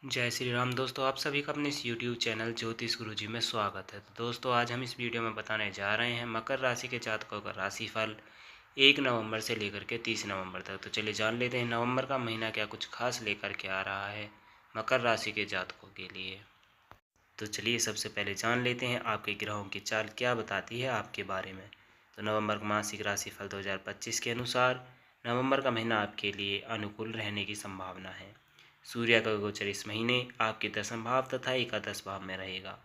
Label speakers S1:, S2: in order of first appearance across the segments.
S1: जय श्री राम दोस्तों, आप सभी का अपने इस यूट्यूब चैनल ज्योतिष गुरुजी में स्वागत है। तो दोस्तों, आज हम इस वीडियो में बताने जा रहे हैं मकर राशि के जातकों का राशिफल 1 नवंबर से लेकर के 30 नवंबर तक। तो चलिए जान लेते हैं नवंबर का महीना क्या कुछ खास लेकर के आ रहा है मकर राशि के जातकों के लिए। तो चलिए सबसे पहले जान लेते हैं आपके ग्रहों की चाल क्या बताती है आपके बारे में। तो नवंबर मासिक राशिफल 2025 के अनुसार नवंबर का महीना आपके लिए अनुकूल रहने की संभावना है। सूर्य का गोचर इस महीने आपके 10वें भाव तथा एकादश भाव में रहेगा।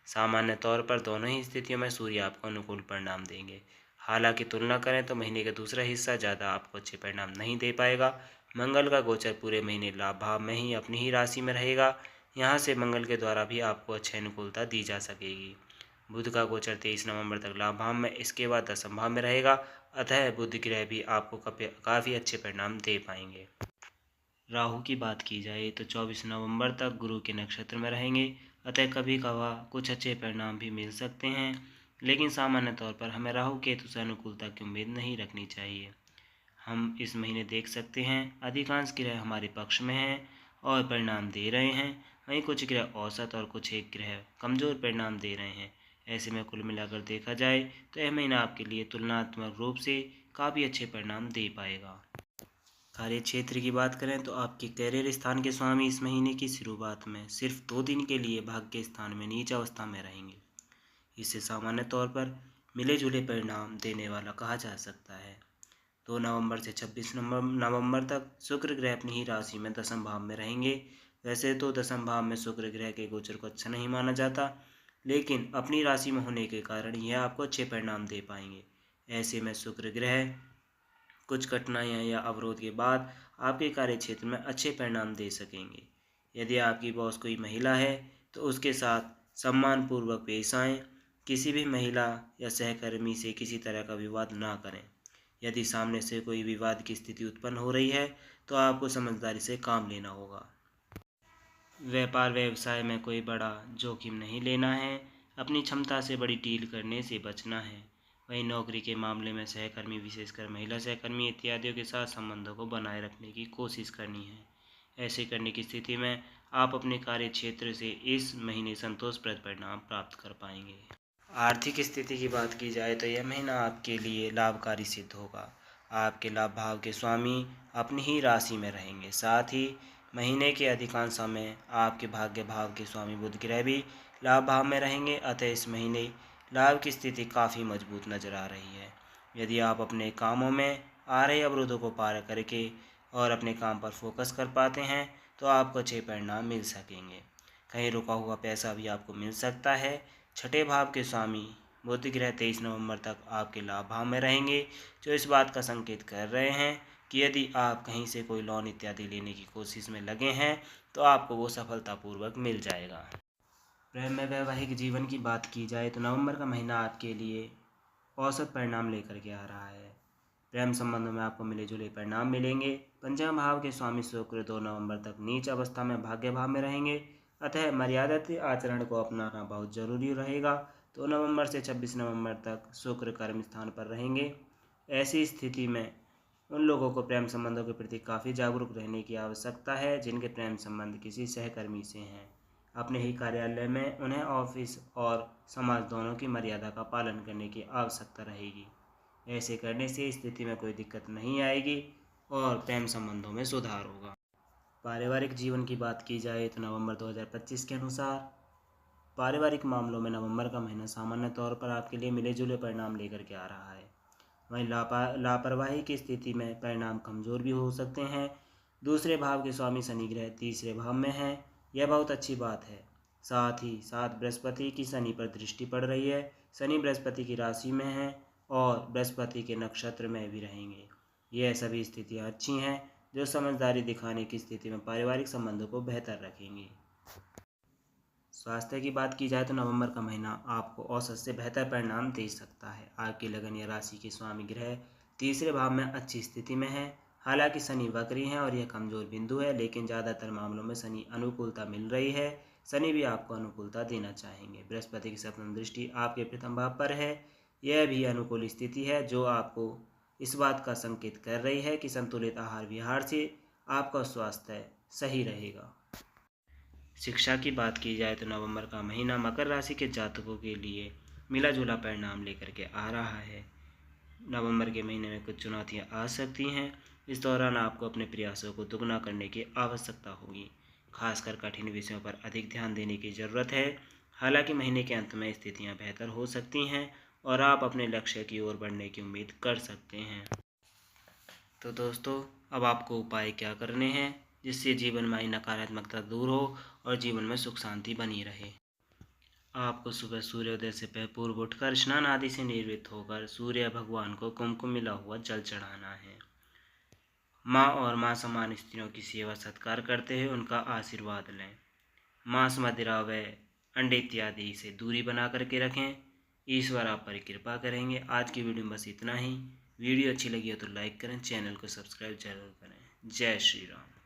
S1: सामान्य तौर पर दोनों ही स्थितियों में सूर्य आपको अनुकूल परिणाम देंगे। हालांकि तुलना करें तो महीने का दूसरा हिस्सा ज़्यादा आपको अच्छे परिणाम नहीं दे पाएगा। मंगल का गोचर पूरे महीने लाभ भाव में ही अपनी ही राशि में रहेगा। यहाँ से मंगल के द्वारा भी आपको अच्छी अनुकूलता दी जा सकेगी। बुध का गोचर 23 नवंबर तक लाभ भाव में, इसके बाद दशम भाव में रहेगा। अतः बुध ग्रह भी आपको काफ़ी अच्छे परिणाम दे पाएंगे। राहु की बात की जाए तो 24 नवंबर तक गुरु के नक्षत्र में रहेंगे। अतः कभी कभार कुछ अच्छे परिणाम भी मिल सकते हैं, लेकिन सामान्य तौर पर हमें राहु केतु से अनुकूलता की उम्मीद नहीं रखनी चाहिए। हम इस महीने देख सकते हैं अधिकांश ग्रह हमारे पक्ष में हैं और परिणाम दे रहे हैं। वहीं कुछ ग्रह औसत और कुछ एक ग्रह कमज़ोर परिणाम दे रहे हैं। ऐसे में कुल मिलाकर देखा जाए तो यह महीना आपके लिए तुलनात्मक रूप से काफ़ी अच्छे परिणाम दे पाएगा। कार्य क्षेत्र की बात करें तो आपके करियर स्थान के स्वामी इस महीने की शुरुआत में सिर्फ 2 दिन के लिए भाग्य स्थान में नीच अवस्था में रहेंगे। इसे सामान्य तौर पर मिले जुले परिणाम देने वाला कहा जा सकता है। 2 नवंबर से 26 नवंबर तक शुक्र ग्रह अपनी ही राशि में दशम भाव में रहेंगे। वैसे तो दशम भाव में शुक्र ग्रह के गोचर को अच्छा नहीं माना जाता, लेकिन अपनी राशि में होने के कारण यह आपको अच्छे परिणाम दे पाएंगे। ऐसे में शुक्र ग्रह कुछ कठिनाइयाँ या अवरोध के बाद आपके कार्य क्षेत्र में अच्छे परिणाम दे सकेंगे। यदि आपकी बॉस कोई महिला है तो उसके साथ सम्मानपूर्वक पेश आएँ। किसी भी महिला या सहकर्मी से किसी तरह का विवाद ना करें। यदि सामने से कोई विवाद की स्थिति उत्पन्न हो रही है तो आपको समझदारी से काम लेना होगा। व्यापार व्यवसाय में कोई बड़ा जोखिम नहीं लेना है। अपनी क्षमता से बड़ी डील करने से बचना है। वहीं नौकरी के मामले में सहकर्मी, विशेषकर महिला सहकर्मी इत्यादियों के साथ संबंधों को बनाए रखने की कोशिश करनी है। ऐसे करने की स्थिति में आप अपने कार्य क्षेत्र से इस महीने संतोषप्रद परिणाम प्राप्त कर पाएंगे। आर्थिक स्थिति की बात की जाए तो यह महीना आपके लिए लाभकारी सिद्ध होगा। आपके लाभ भाव के स्वामी अपनी ही राशि में रहेंगे। साथ ही महीने के अधिकांश समय आपके भाग्य भाव के स्वामी बुध ग्रह भी लाभ भाव में रहेंगे। अतः इस महीने लाभ की स्थिति काफ़ी मजबूत नजर आ रही है। यदि आप अपने कामों में आ रहे अवरोधों को पार करके और अपने काम पर फोकस कर पाते हैं तो आपको अच्छे परिणाम मिल सकेंगे। कहीं रुका हुआ पैसा भी आपको मिल सकता है। छठे भाव के स्वामी बुध ग्रह 23 नवंबर तक आपके लाभ भाव में रहेंगे, जो इस बात का संकेत कर रहे हैं कि यदि आप कहीं से कोई लोन इत्यादि लेने की कोशिश में लगे हैं तो आपको वो सफलतापूर्वक मिल जाएगा। प्रेम में वैवाहिक जीवन की बात की जाए तो नवंबर का महीना आपके लिए औसत परिणाम लेकर के आ रहा है। प्रेम संबंधों में आपको मिले जुले परिणाम मिलेंगे। पंचम भाव के स्वामी शुक्र 2 नवंबर तक नीच अवस्था में भाग्य भाव में रहेंगे। अतः मर्यादित आचरण को अपनाना बहुत जरूरी रहेगा। 2 नवंबर से 26 नवंबर तक शुक्र कर्म स्थान पर रहेंगे। ऐसी स्थिति में उन लोगों को प्रेम संबंधों के प्रति काफ़ी जागरूक रहने की आवश्यकता है जिनके प्रेम संबंध किसी सहकर्मी से हैं। अपने ही कार्यालय में उन्हें ऑफिस और समाज दोनों की मर्यादा का पालन करने की आवश्यकता रहेगी। ऐसे करने से स्थिति में कोई दिक्कत नहीं आएगी और प्रेम संबंधों में सुधार होगा। पारिवारिक जीवन की बात की जाए तो नवंबर 2025 के अनुसार पारिवारिक मामलों में नवंबर का महीना सामान्य तौर पर आपके लिए मिले जुले परिणाम लेकर के आ रहा है। वहीं लापरवाही की स्थिति में परिणाम कमज़ोर भी हो सकते हैं। दूसरे भाव के स्वामी शनि ग्रह तीसरे भाव में हैं, यह बहुत अच्छी बात है। साथ ही साथ बृहस्पति की शनि पर दृष्टि पड़ रही है। शनि बृहस्पति की राशि में है और बृहस्पति के नक्षत्र में भी रहेंगे। यह सभी स्थितियाँ अच्छी हैं जो समझदारी दिखाने की स्थिति में पारिवारिक संबंधों को बेहतर रखेंगी। स्वास्थ्य की बात की जाए तो नवंबर का महीना आपको औसत से बेहतर परिणाम दे सकता है। आपकी लगन या राशि के स्वामी ग्रह तीसरे भाव में अच्छी स्थिति में है। हालांकि शनि वक्री हैं और यह कमजोर बिंदु है, लेकिन ज़्यादातर मामलों में शनि अनुकूलता मिल रही है। शनि भी आपको अनुकूलता देना चाहेंगे। बृहस्पति की सप्तम दृष्टि आपके प्रथम भाव पर है, यह भी अनुकूल स्थिति है जो आपको इस बात का संकेत कर रही है कि संतुलित आहार विहार से आपका स्वास्थ्य सही रहेगा। शिक्षा की बात की जाए तो नवंबर का महीना मकर राशि के जातकों के लिए मिला जुला परिणाम लेकर के आ रहा है। नवंबर के महीने में कुछ चुनौतियां आ सकती हैं। इस दौरान आपको अपने प्रयासों को दुगना करने की आवश्यकता होगी। खासकर कठिन विषयों पर अधिक ध्यान देने की ज़रूरत है। हालांकि महीने के अंत में स्थितियां बेहतर हो सकती हैं और आप अपने लक्ष्य की ओर बढ़ने की उम्मीद कर सकते हैं। तो दोस्तों, अब आपको उपाय क्या करने हैं जिससे जीवन में नकारात्मकता दूर हो और जीवन में सुख शांति बनी रहे। आपको सुबह सूर्योदय से पूर्व उठकर स्नान आदि से निवृत्त होकर सूर्य भगवान को कुमकुम मिला हुआ जल चढ़ाना है। माँ और माँ समान स्त्रियों की सेवा सत्कार करते हुए उनका आशीर्वाद लें। मांस, मदिरा व अंडे इत्यादि से दूरी बना करके रखें। ईश्वर आप पर कृपा करेंगे। आज की वीडियो में बस इतना ही। वीडियो अच्छी लगी हो तो लाइक करें, चैनल को सब्सक्राइब जरूर करें। जय श्री राम।